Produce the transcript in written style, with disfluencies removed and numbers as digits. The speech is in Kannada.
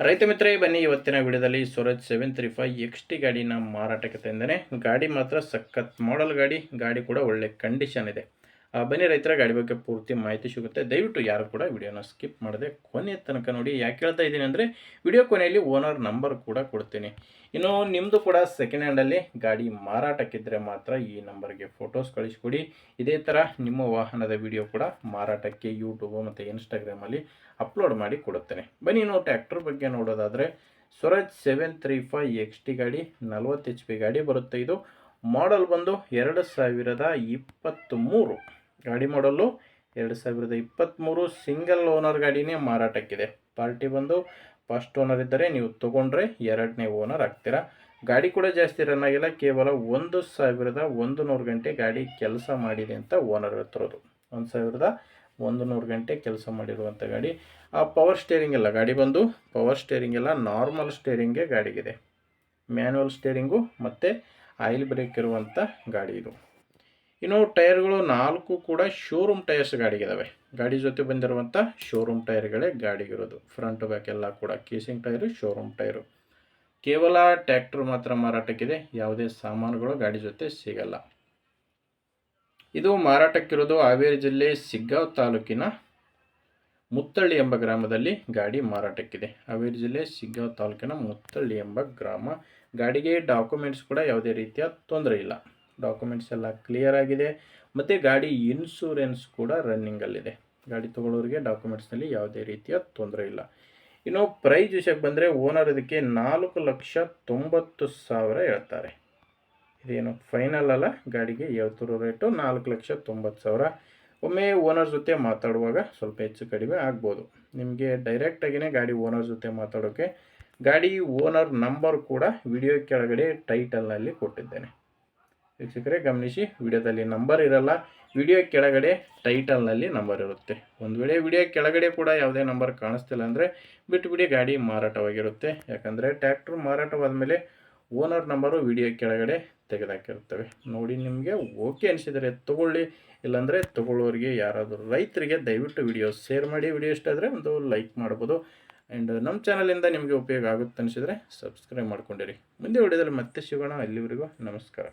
ರೈತ ಮಿತ್ರರೇ ಬನ್ನಿ, ಇವತ್ತಿನ ವಿಡಿಯೋದಲ್ಲಿ ಸ್ವರಾಜ್ 735 XT ಗಾಡಿನ ಮಾರಾಟಕ್ಕೆ ತಂದೇನೆ. ಗಾಡಿ ಮಾತ್ರ ಸಖತ್ ಮಾಡಲ್ ಗಾಡಿ. ಗಾಡಿ ಕೂಡ ಒಳ್ಳೆ ಕಂಡೀಷನ್ ಇದೆ. ಬನ್ನಿ ರೈತರ, ಗಾಡಿ ಬಗ್ಗೆ ಪೂರ್ತಿ ಮಾಹಿತಿ ಸಿಗುತ್ತೆ. ದಯವಿಟ್ಟು ಯಾರು ಕೂಡ ವಿಡಿಯೋನ ಸ್ಕಿಪ್ ಮಾಡದೆ ಕೊನೆಯ ತನಕ ನೋಡಿ. ಯಾಕೆ ಹೇಳ್ತಾ ಇದ್ದೀನಿ ಅಂದರೆ, ವಿಡಿಯೋ ಕೊನೆಯಲ್ಲಿ ಓನರ್ ನಂಬರ್ ಕೂಡ ಕೊಡ್ತೀನಿ. ಇನ್ನು ನಿಮ್ಮದು ಕೂಡ ಸೆಕೆಂಡ್ ಹ್ಯಾಂಡಲ್ಲಿ ಗಾಡಿ ಮಾರಾಟಕ್ಕಿದ್ದರೆ ಮಾತ್ರ ಈ ನಂಬರ್ಗೆ ಫೋಟೋಸ್ ಕಳಿಸ್ಕೊಡಿ. ಇದೇ ಥರ ನಿಮ್ಮ ವಾಹನದ ವಿಡಿಯೋ ಕೂಡ ಮಾರಾಟಕ್ಕೆ ಯೂಟ್ಯೂಬ್ ಮತ್ತು ಇನ್ಸ್ಟಾಗ್ರಾಮಲ್ಲಿ ಅಪ್ಲೋಡ್ ಮಾಡಿ ಕೊಡುತ್ತೇನೆ. ಬನ್ನಿ, ಇನ್ನು ಟ್ರ್ಯಾಕ್ಟರ್ ಬಗ್ಗೆ ನೋಡೋದಾದರೆ ಸ್ವರಾಜ್ 735 XT ಗಾಡಿ 40 HP ಗಾಡಿ ಬರುತ್ತೆ. ಇದು ಮಾಡಲ್ ಬಂದು 2023 ಗಾಡಿ ಮಾಡಲು 2023 ಸಿಂಗಲ್ ಓನರ್ ಗಾಡಿನೇ ಮಾರಾಟಕ್ಕಿದೆ. ಪಾರ್ಟಿ ಬಂದು ಫಸ್ಟ್ ಓನರ್ ಇದ್ದರೆ ನೀವು ತೊಗೊಂಡ್ರೆ ಎರಡನೇ ಓನರ್ ಆಗ್ತೀರಾ. ಗಾಡಿ ಕೂಡ ಜಾಸ್ತಿ ರನ್ ಆಗಿಲ್ಲ, ಕೇವಲ 1100 ಗಂಟೆ ಗಾಡಿ ಕೆಲಸ ಮಾಡಿದೆ ಅಂತ ಓನರ್ ಹೇಳ್ತಿರೋದು. 1100 ಗಂಟೆ ಕೆಲಸ ಮಾಡಿರುವಂಥ ಗಾಡಿ. ಪವರ್ ಸ್ಟೇರಿಂಗ್ ಇಲ್ಲ, ಗಾಡಿ ಬಂದು ಪವರ್ ಸ್ಟೇರಿಂಗ್ ಇಲ್ಲ, ನಾರ್ಮಲ್ ಸ್ಟೇರಿಂಗೇ ಗಾಡಿಗಿದೆ. ಮ್ಯಾನ್ಯುವಲ್ ಸ್ಟೇರಿಂಗು ಮತ್ತು ಆಯಿಲ್ ಬ್ರೇಕ್ ಇರುವಂಥ ಗಾಡಿ ಇದು. ಇನ್ನು ಟೈರ್ಗಳು 4 ಕೂಡ ಶೋರೂಮ್ ಟೈರ್ಸ್ ಗಾಡಿಗಿದ್ದಾವೆ. ಗಾಡಿ ಜೊತೆ ಬಂದಿರುವಂಥ ಶೋರೂಮ್ ಟೈರ್ಗಳೇ ಗಾಡಿಗಿರೋದು. ಫ್ರಂಟ್ ಬ್ಯಾಕ್ ಎಲ್ಲ ಕೂಡ ಕೇಸಿಂಗ್ ಟೈರು, ಶೋರೂಮ್ ಟೈರು. ಕೇವಲ ಟ್ರ್ಯಾಕ್ಟರ್ ಮಾತ್ರ ಮಾರಾಟಕ್ಕಿದೆ, ಯಾವುದೇ ಸಾಮಾನುಗಳು ಗಾಡಿ ಜೊತೆ ಸಿಗಲ್ಲ. ಇದು ಮಾರಾಟಕ್ಕಿರೋದು ಹಾವೇರಿ ಜಿಲ್ಲೆ ಸಿಗ್ಗಾಂವ್ ತಾಲೂಕಿನ ಮುತ್ತಳ್ಳಿ ಎಂಬ ಗ್ರಾಮದಲ್ಲಿ ಗಾಡಿ ಮಾರಾಟಕ್ಕಿದೆ. ಹಾವೇರಿ ಜಿಲ್ಲೆ ಸಿಗ್ಗಾಂವ್ ತಾಲೂಕಿನ ಮುತ್ತಳ್ಳಿ ಎಂಬ ಗ್ರಾಮ. ಗಾಡಿಗೆ ಡಾಕ್ಯುಮೆಂಟ್ಸ್ ಕೂಡ ಯಾವುದೇ ರೀತಿಯ ತೊಂದರೆ ಇಲ್ಲ. ಡಾಕ್ಯುಮೆಂಟ್ಸ್ ಎಲ್ಲ ಕ್ಲಿಯರ್ ಆಗಿದೆ ಮತ್ತು ಗಾಡಿ ಇನ್ಶೂರೆನ್ಸ್ ಕೂಡ ರನ್ನಿಂಗಲ್ಲಿದೆ. ಗಾಡಿ ತೊಗೊಳ್ಳೋರಿಗೆ ಡಾಕ್ಯುಮೆಂಟ್ಸ್ನಲ್ಲಿ ಯಾವುದೇ ರೀತಿಯ ತೊಂದರೆ ಇಲ್ಲ. ಇನ್ನು ಪ್ರೈಸ್ ವಿಷಯಕ್ಕೆ ಬಂದರೆ ಓನರ್ ಇದಕ್ಕೆ 4,90,000 ಹೇಳ್ತಾರೆ. ಇದೇನು ಫೈನಲ್ ಅಲ್ಲ, ಗಾಡಿಗೆ ಹೇಳ್ತಿರೋ ರೇಟು 4,90,000. ಒಮ್ಮೆ ಓನರ್ ಜೊತೆ ಮಾತಾಡುವಾಗ ಸ್ವಲ್ಪ ಹೆಚ್ಚು ಕಡಿಮೆ ಆಗ್ಬೋದು. ನಿಮಗೆ ಡೈರೆಕ್ಟಾಗಿಯೇ ಗಾಡಿ ಓನರ್ ಜೊತೆ ಮಾತಾಡೋಕ್ಕೆ ಗಾಡಿ ಓನರ್ ನಂಬರ್ ಕೂಡ ವಿಡಿಯೋ ಕೆಳಗಡೆ ಟೈಟಲ್ನಲ್ಲಿ ಕೊಟ್ಟಿದ್ದೇನೆ. ವೀಕ್ಷಕರೇ ಗಮನಿಸಿ, ವಿಡಿಯೋದಲ್ಲಿ ನಂಬರ್ ಇರಲ್ಲ, ವಿಡಿಯೋ ಕೆಳಗಡೆ ಟೈಟಲ್ನಲ್ಲಿ ನಂಬರ್ ಇರುತ್ತೆ. ಒಂದು ವೇಳೆ ವಿಡಿಯೋ ಕೆಳಗಡೆ ಕೂಡ ಯಾವುದೇ ನಂಬರ್ ಕಾಣಿಸ್ತಿಲ್ಲ ಅಂದರೆ ಬಿಟ್ಟುಬಿಡಿ, ಗಾಡಿ ಮಾರಾಟವಾಗಿರುತ್ತೆ. ಯಾಕಂದರೆ ಟ್ರ್ಯಾಕ್ಟರ್ ಮಾರಾಟವಾದ ಮೇಲೆ ಓನರ್ ನಂಬರು ವಿಡಿಯೋ ಕೆಳಗಡೆ ತೆಗೆದಾಕಿರ್ತವೆ. ನೋಡಿ, ನಿಮಗೆ ಓಕೆ ಅನಿಸಿದರೆ ತೊಗೊಳ್ಳಿ, ಇಲ್ಲಾಂದರೆ ತೊಗೊಳ್ಳೋರಿಗೆ ಯಾರಾದರೂ ರೈತರಿಗೆ ದಯವಿಟ್ಟು ವಿಡಿಯೋ ಶೇರ್ ಮಾಡಿ. ವಿಡಿಯೋ ಇಷ್ಟ ಆದರೆ ಒಂದು ಲೈಕ್ ಮಾಡ್ಬೋದು. ಆ್ಯಂಡ್ ನಮ್ಮ ಚಾನಲಿಂದ ನಿಮಗೆ ಉಪಯೋಗ ಆಗುತ್ತೆ ಅನಿಸಿದರೆ ಸಬ್ಸ್ಕ್ರೈಬ್ ಮಾಡ್ಕೊಂಡಿರಿ. ಮುಂದೆ ವಿಡಿಯೋದಲ್ಲಿ ಮತ್ತೆ ಸಿಗೋಣ. ಅಲ್ಲಿವರೆಗೂ ನಮಸ್ಕಾರ.